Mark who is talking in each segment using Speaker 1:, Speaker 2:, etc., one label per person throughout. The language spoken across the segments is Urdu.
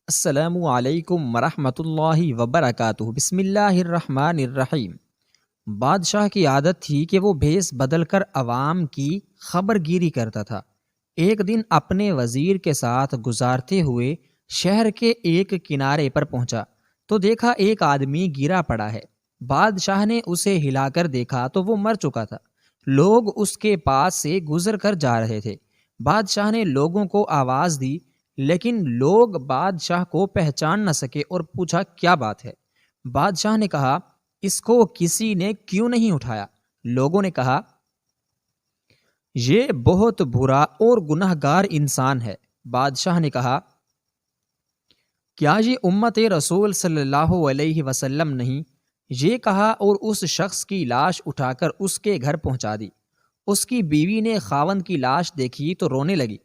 Speaker 1: السلام علیکم ورحمۃ اللہ وبرکاتہ۔ بسم اللہ الرحمن الرحیم۔ بادشاہ کی عادت تھی کہ وہ بھیس بدل کر عوام کی خبر گیری کرتا تھا۔ ایک دن اپنے وزیر کے ساتھ گزارتے ہوئے شہر کے ایک کنارے پر پہنچا تو دیکھا ایک آدمی گرا پڑا ہے۔ بادشاہ نے اسے ہلا کر دیکھا تو وہ مر چکا تھا۔ لوگ اس کے پاس سے گزر کر جا رہے تھے۔ بادشاہ نے لوگوں کو آواز دی، لیکن لوگ بادشاہ کو پہچان نہ سکے اور پوچھا کیا بات ہے۔ بادشاہ نے کہا اس کو کسی نے کیوں نہیں اٹھایا؟ لوگوں نے کہا یہ بہت برا اور گناہ گار انسان ہے۔ بادشاہ نے کہا کیا یہ امت رسول صلی اللہ علیہ وسلم نہیں؟ یہ کہا اور اس شخص کی لاش اٹھا کر اس کے گھر پہنچا دی۔ اس کی بیوی نے خاوند کی لاش دیکھی تو رونے لگی۔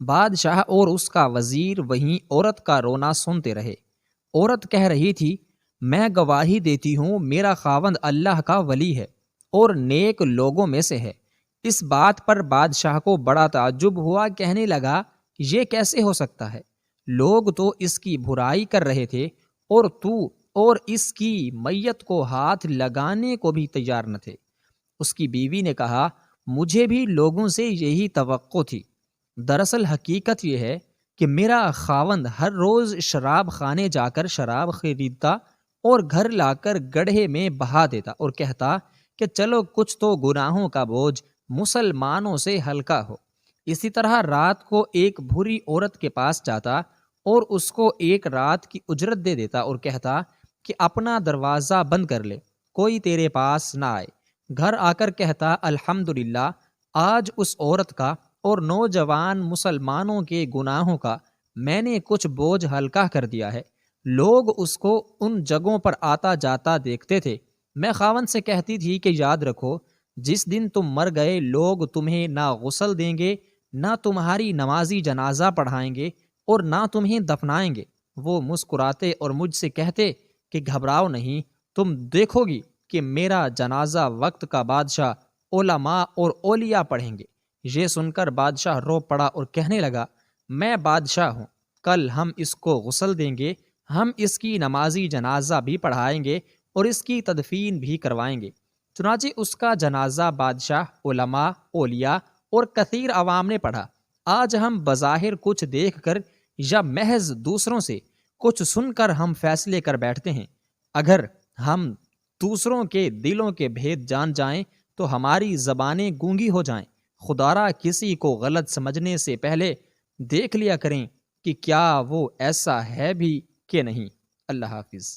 Speaker 1: بادشاہ اور اس کا وزیر وہیں عورت کا رونا سنتے رہے۔ عورت کہہ رہی تھی میں گواہی دیتی ہوں میرا خاوند اللہ کا ولی ہے اور نیک لوگوں میں سے ہے۔ اس بات پر بادشاہ کو بڑا تعجب ہوا، کہنے لگا یہ کیسے ہو سکتا ہے؟ لوگ تو اس کی برائی کر رہے تھے اور تو اور اس کی میت کو ہاتھ لگانے کو بھی تیار نہ تھے۔ اس کی بیوی نے کہا مجھے بھی لوگوں سے یہی توقع تھی۔ دراصل حقیقت یہ ہے کہ میرا خاوند ہر روز شراب خانے جا کر شراب خریدتا اور گھر لا کر گڑھے میں بہا دیتا اور کہتا کہ چلو کچھ تو گناہوں کا بوجھ مسلمانوں سے ہلکا ہو۔ اسی طرح رات کو ایک بری عورت کے پاس جاتا اور اس کو ایک رات کی اجرت دے دیتا اور کہتا کہ اپنا دروازہ بند کر لے، کوئی تیرے پاس نہ آئے۔ گھر آ کر کہتا الحمدللہ آج اس عورت کا اور نوجوان مسلمانوں کے گناہوں کا میں نے کچھ بوجھ ہلکا کر دیا ہے۔ لوگ اس کو ان جگہوں پر آتا جاتا دیکھتے تھے۔ میں خاوند سے کہتی تھی کہ یاد رکھو جس دن تم مر گئے لوگ تمہیں نہ غسل دیں گے، نہ تمہاری نمازی جنازہ پڑھائیں گے اور نہ تمہیں دفنائیں گے۔ وہ مسکراتے اور مجھ سے کہتے کہ گھبراؤ نہیں، تم دیکھو گی کہ میرا جنازہ وقت کا بادشاہ علماء اور اولیاء پڑھیں گے۔ یہ سن کر بادشاہ رو پڑا اور کہنے لگا میں بادشاہ ہوں، کل ہم اس کو غسل دیں گے، ہم اس کی نمازی جنازہ بھی پڑھائیں گے اور اس کی تدفین بھی کروائیں گے۔ چنانچہ اس کا جنازہ بادشاہ، علماء، اولیاء اور کثیر عوام نے پڑھا۔ آج ہم بظاہر کچھ دیکھ کر یا محض دوسروں سے کچھ سن کر ہم فیصلے کر بیٹھتے ہیں۔ اگر ہم دوسروں کے دلوں کے بھید جان جائیں تو ہماری زبانیں گونگی ہو جائیں۔ خدارا کسی کو غلط سمجھنے سے پہلے دیکھ لیا کریں کہ کیا وہ ایسا ہے بھی کہ نہیں۔ اللہ حافظ۔